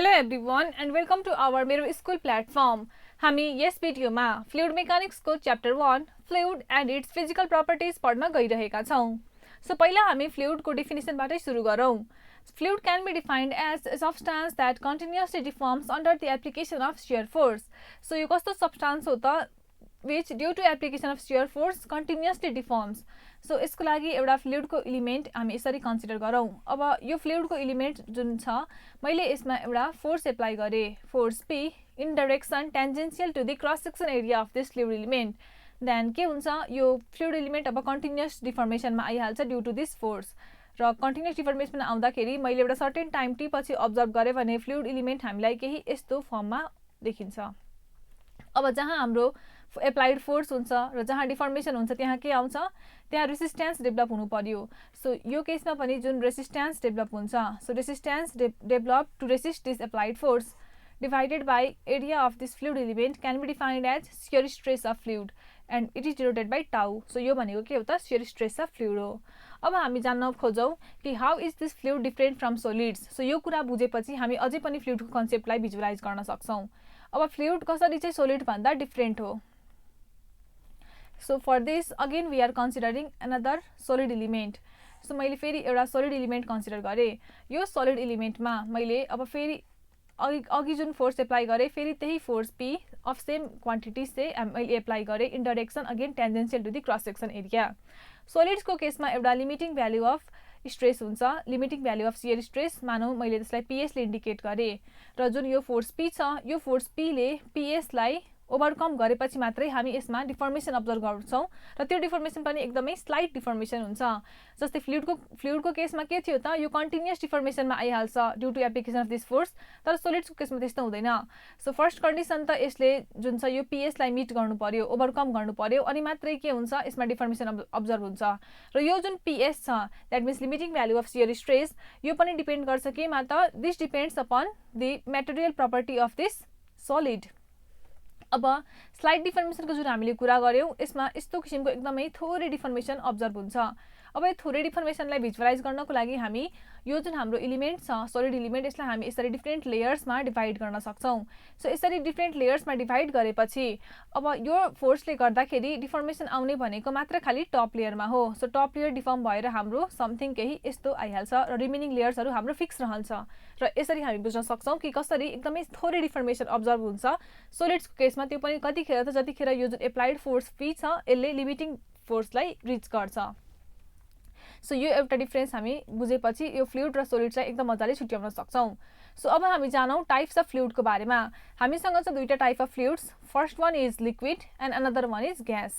Hello everyone and welcome to our मेरो school platform. हामी यस भिडियोमा फ्लुइड मेकानिक्सको chapter 1 fluid and its physical properties पढ्न गइरहेका छौं। सो पहिला हामी फ्लुइडको डेफिनेसनबाटै सुरु गरौं। Fluid can be defined as a substance that continuously deforms under the application of shear force. So यो कस्तो सब्स्टान्स हो त which due to application of shear force continuously deforms. So यसको लागि एउटा फ्लुइडको एलिमेन्ट हामी यसरी कन्सिडर गरौं। अब यो फ्लुइडको एलिमेन्ट जुन छ मैले यसमा एउटा फोर्स एप्लाई गरे, force P in direction tangential to the cross section area of this fluid element. Then के हुन्छ यो फ्लुइड एलिमेन्ट अब कन्टिन्युअस डिफर्मेसनमा आइहाल्छ ड्यू टु दिस फोर्स। र कन्टिन्युअस डिफर्मेसनमा आउँदाखेरि मैले एउटा सर्टेन टाइम टी पछि अब्जर्भ गरे भने फ्लुइड एलिमेन्ट हामीलाई केही यस्तो फर्ममा देखिन्छ। अब जहाँ हाम्रो एप्लाइड फोर्स हुन्छ र जहाँ डिफर्मेसन हुन्छ त्यहाँ के आउँछ, त्यहाँ रेसिस्टेन्स डेभलप हुनु पर्यो। सो यो केसमा पनि जुन रेसिस्टेन्स डेभलप हुन्छ, so resistance develop to resist this applied force divided by area of this fluid element can be defined as shear stress of fluid and it is denoted by tau. So यो भनेको के हो त shear stress of fluid हो। अब हामी जान्न खोजौं कि how is this fluid different from solids. So यो कुरा बुझेपछि हामी अझै पनि फ्लुइडको कन्सेप्टलाई भिजुअलाइज गर्न सक्छौं। अब फ्लुइड कसरी चाहिँ सोलिड भन्दा डिफरेन्ट हो। So for this again we are considering another solid element. So मैले फेरि एउटा सोलिड एलिमेन्ट कन्सिडर गरे। यो सोलिड एलिमेन्टमा मैले अब फेरि अघि जुन फोर्स एप्लाई गरे फेरि त्यही force P of same quantity से मैले एप्लाई गरे in direction again tangential to the cross section area. सोलिड्सको केसमा एउटा लिमिटिङ भ्यालु अफ स्ट्रेस हुन्छ, limiting value of shear stress मानौ मैले त्यसलाई PS ले इन्डिकेट गरे र जुन यो फोर्स P छ यो फोर्स P ले PS लाई ओभरकम गरेपछि मात्रै हामी यसमा डिफर्मेसन अब्जर्भ गर्छौं र त्यो डिफर्मेसन पनि एकदमै स्लाइट डिफर्मेसन हुन्छ। जस्तै फ्लुइडको केसमा के थियो त यो कन्टिन्युअस डिफर्मेसनमा आइहाल्छ due to application of this force, तर सोलिड्सको केसमा त्यस्तो हुँदैन। सो फर्स्ट कन्डिसन त यसले जुन छ यो PS लाई मिट गर्नु पर्यो, ओभरकम गर्नु पर्यो अनि मात्रै के हुन्छ यसमा डिफर्मेसन अब्जर्भ हुन्छ। र यो जुन PS छ that means limiting value of shear stress यो पनि डिपेन्ड गर्छ केमा त this depends upon the material property of this solid. अब स्लाइड डिफर्मेसनको जुन हामीले कुरा गर्यौं यसमा यस्तो किसिमको एकदमै थोरै डिफर्मेसन अब्जर्भ हुन्छ। अब यो थोरै डिफर्मेसनलाई भिजुअलाइज गर्नको लागि हामी यो जुन हाम्रो एलिमेन्ट छ सोलिड एलिमेन्ट यसलाई हामी यसरी डिफरेन्ट लेयर्समा डिभाइड गर्न सक्छौं। सो यसरी डिफरेन्ट लेयर्समा डिभाइड गरेपछि अब यो फोर्सले गर्दाखेरि डिफर्मेसन आउने भनेको मात्र खाली टप लेयरमा हो। सो टप लेयर डिफर्म भएर हाम्रो समथिङ केही यस्तो आइहाल्छ र रिमेनिङ लेयर्सहरु हाम्रो फिक्स रहन्छ र यसरी हामी बुझ्न सक्छौं कि कसरी एकदमै थोरै डिफर्मेसन अब्जर्भ हुन्छ सोलिड्सको केसमा, त्यो पनि कतिखेर त जतिखेर यो जुन एप्लाइड फोर्स P छ यसले लिमिटिङ फोर्सलाई रिच गर्छ। सो यो एउटा डिफरेन्स हामी बुझेपछि यो फ्लुइड र सोलिडलाई एकदम मजाले छुट्याउन सक्छौं। सो अब हामी जानौं टाइप्स अफ फ्लुइडको बारेमा। हामीसँग छ दुईटा type of fluids, first one is liquid and another one is gas.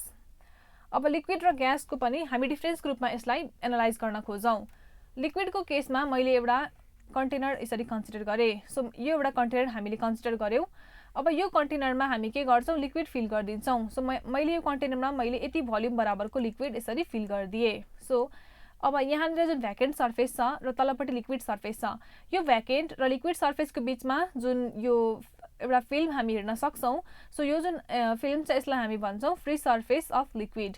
अब लिक्विड र ग्यासको पनि हामी डिफरेन्स ग्रुपमा यसलाई एनालाइज गर्न खोजौं। लिक्विडको केसमा मैले एउटा कन्टेनर यसरी कन्सिडर गरे। सो यो एउटा कन्टेनर हामीले कन्सिडर गर्यौं। अब यो कन्टेनरमा हामी के गर्छौं लिक्विड फिल गर्दिन्छौं। सो मैले यो कन्टेनरमा मैले यति भोल्युम बराबरको लिक्विड यसरी फिल गर्दिए। सो अब यहाँनिर जुन भ्याकेन्ट सर्फेस छ र तलपट्टि लिक्विड सर्फेस छ यो भ्याकेन्ट र लिक्विड सर्फेसको बीचमा जुन यो एउटा फिल्म हामी हेर्न सक्छौं। सो यो जुन फिल्म छ यसलाई हामी भन्छौं फ्री सर्फेस अफ लिक्विड।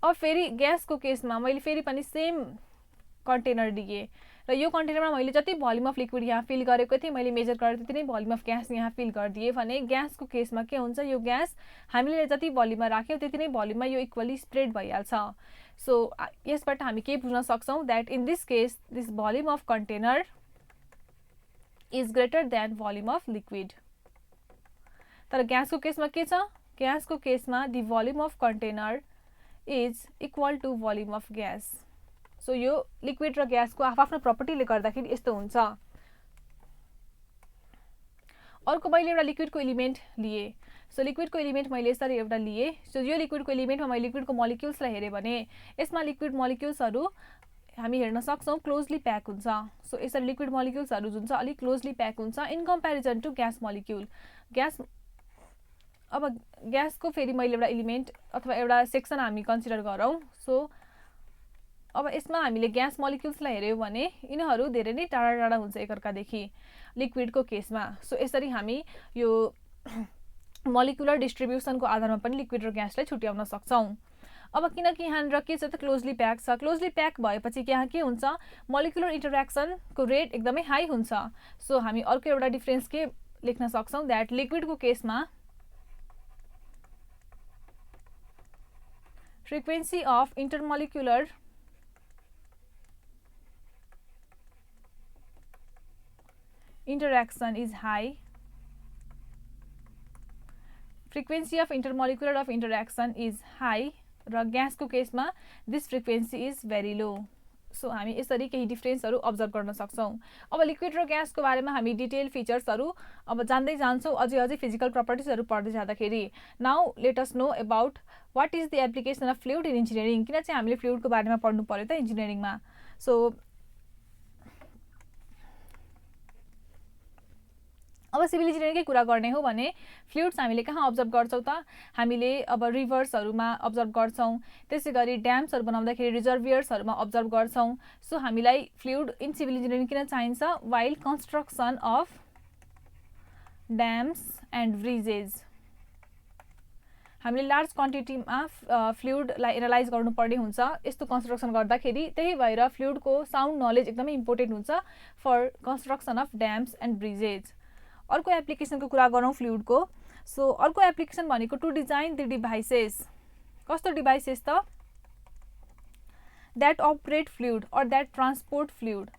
अब फेरि ग्यासको केसमा मैले फेरि पनि सेम कन्टेनर दिए र यो कन्टेनरमा मैले जति भोल्युम अफ लिक्विड यहाँ फिल गरेको थिएँ मैले मेजर गरेर त्यति नै भोल्युम अफ ग्यास यहाँ फिल गरिदिए भने ग्यासको केसमा के हुन्छ यो ग्यास हामीले जति भोल्युममा राख्यौं त्यति नै भोल्युममा यो इक्वली स्प्रेड भइहाल्छ। सो यसबाट हामी के बुझ्न सक्छौं that in this case this volume of container is greater than volume of liquid. तर ग्यासको केसमा के छ, ग्यासको केसमा the volume of container is equal to volume of gas. So यो लिक्विड र ग्यासको आफ्नो प्रपर्टीले गर्दाखेरि यस्तो हुन्छ। अर्को मैले एउटा लिक्विडको एलिमेन्ट लिए। सो लिक्विडको एलिमेन्ट मैले यसरी एउटा लिए। सो यो लिक्विडको एलिमेन्टमा मैले लिक्विडको मोलिक्युल्सलाई हेरे भने यसमा लिक्विड मोलिक्युल्सहरु हामी हेर्न सक्छौं क्लोजली प्याक हुन्छ। सो यसरी लिक्विड मोलिक्युल्सहरु जुन छ अलि क्लोजली प्याक हुन्छ in comparison to gas molecule. अब ग्यासको फेरि मैले एउटा एलिमेन्ट अथवा एउटा सेक्सन हामी कन्सिडर गरौं। सो अब यसमा हामीले ग्यास मोलिक्युल्सलाई हेर्यौं भने यिनीहरु धेरै नै टाढा टाढा हुन्छ एकअर्कादेखि लिक्विडको केसमा। सो यसरी हामी यो मोलिकुलर डिस्ट्रिब्युसनको आधारमा पनि लिक्विड र ग्यासलाई छुट्याउन सक्छौं। अब किनकि यहाँनिर के छ त क्लोजली प्याक छ, क्लोजली प्याक भएपछि यहाँ के हुन्छ मोलिकुलर इन्टरेक्सनको रेट एकदमै हाई हुन्छ। सो हामी अर्को एउटा डिफरेन्स के लेख्न सक्छौँ द्याट लिक्विडको केसमा frequency of intermolecular interaction is high, frequency of intermolecular of interaction is high, र ग्यास को केस में this frequency is very low. So हामी यसरी केही डिफरेन्सहरु अब्जर्भ गर्न सक्छौं। अब लिक्विड र ग्यास को बारेमा हामी डिटेल फिचर्सहरु अब जान्दै जान्छौं, अझै फिजिकल प्रपर्टिजहरु पढ्दै जाँदाखेरि। Now let us know about what is the application of fluid in engineering. किन चाहिँ हामीले फ्लुइड को बारेमा पढ्नु पर्यो त इन्जिनियरिङमा। सो अब सिभिल इन्जिनियरिङकै कुरा गर्ने हो भने फ्लुइड्स हामीले कहाँ अब्जर्भ गर्छौं त हामीले अब रिभर्सहरुमा अब्जर्भ गर्छौं, त्यसैगरी ड्याम्सहरु बनाउँदाखेरि रिजर्भियर्सहरुमा अब्जर्भ गर्छौं। सो हामीलाई फ्लुइड इन सिभिल इन्जिनियरिङ किन चाहिन्छ while construction of dams and bridges. हामीले लार्ज क्वान्टिटीमा फ्लुइडलाई एनालाइज गर्नुपर्ने हुन्छ यस्तो कन्स्ट्रक्सन गर्दाखेरि। त्यही भएर फ्लुइडको साउन्ड नलेज एकदमै इम्पोर्टेन्ट हुन्छ for construction of dams and bridges. अर्को एप्लिकेसनको कुरा गरौँ फ्लुइडको। सो अर्को एप्लिकेसन भनेको टु डिजाइन द डिभाइसेस। कस्तो डिभाइसेस त that operate fluid or that transport fluid.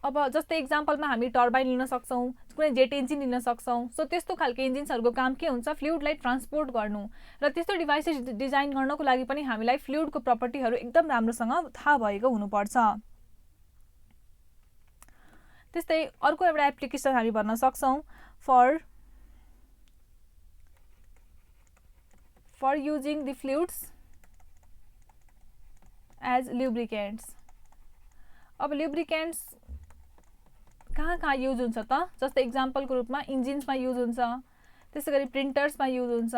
अब जस्तै एक्जाम्पलमा हामी टर्बाइन लिन सक्छौं, कुनै जेट इन्जिन लिन सक्छौं। सो त्यस्तो खालको इन्जिन्सहरुको काम के हुन्छ फ्लुइडलाई ट्रान्सपोर्ट गर्नु, र त्यस्तो डिभाइसेस डिजाइन गर्नको लागि पनि हामीलाई फ्लुइडको प्रपर्टीहरु एकदम राम्रोसँग थाहा भएको हुनुपर्छ। त्यस्तै अर्को एउटा एप्लिकेसन हामी भन्न सक्छौं for using the fluids as lubricants. अब ल्युब्रिकेन्ट्स कहाँ युज हुन्छ त जस्तै एक्जाम्पलको रूपमा इन्जिन्समा युज हुन्छ, त्यसैगरी प्रिन्टर्समा युज हुन्छ,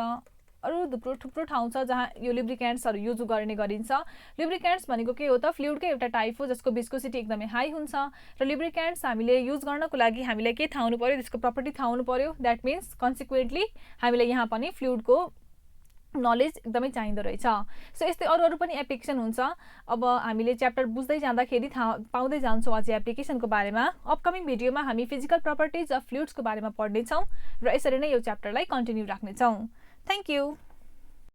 अरु थुप्रो ठाउँ छ जहाँ यो लुब्रिकेन्ट्सहरु युज गर्ने गरिन्छ। लुब्रिकेन्ट्स भनेको के हो त फ्लुइडकै एउटा टाइप हो जसको विस्कोसिटी एकदमै हाई हुन्छ, र लुब्रिकेन्ट्स हामीले युज गर्नको लागि हामीलाई के थाहा हुनु पर्यो त्यसको प्रपर्टी थाहा हुनु पर्यो। दैट मीन्स कन्सिक्वेन्टली हामीलाई यहाँ पनि फ्लुइडको नलेज एकदमै चाहिँदो रहेछ। सो यस्तै अरु पनि एप्लिकेसन हुन्छ। अब हामीले च्याप्टर बुझ्दै जाँदाखेरि थाहा पाउँदै जान्छौं अझै एप्लिकेसनको बारेमा। अपकमिङ भिडियोमा हामी फिजिकल प्रपर्टिज अफ फ्लुइड्सको बारेमा पढ्ने छौं र यसरी नै यो च्याप्टरलाई कन्टिन्यू राख्ने छौं। Thank you.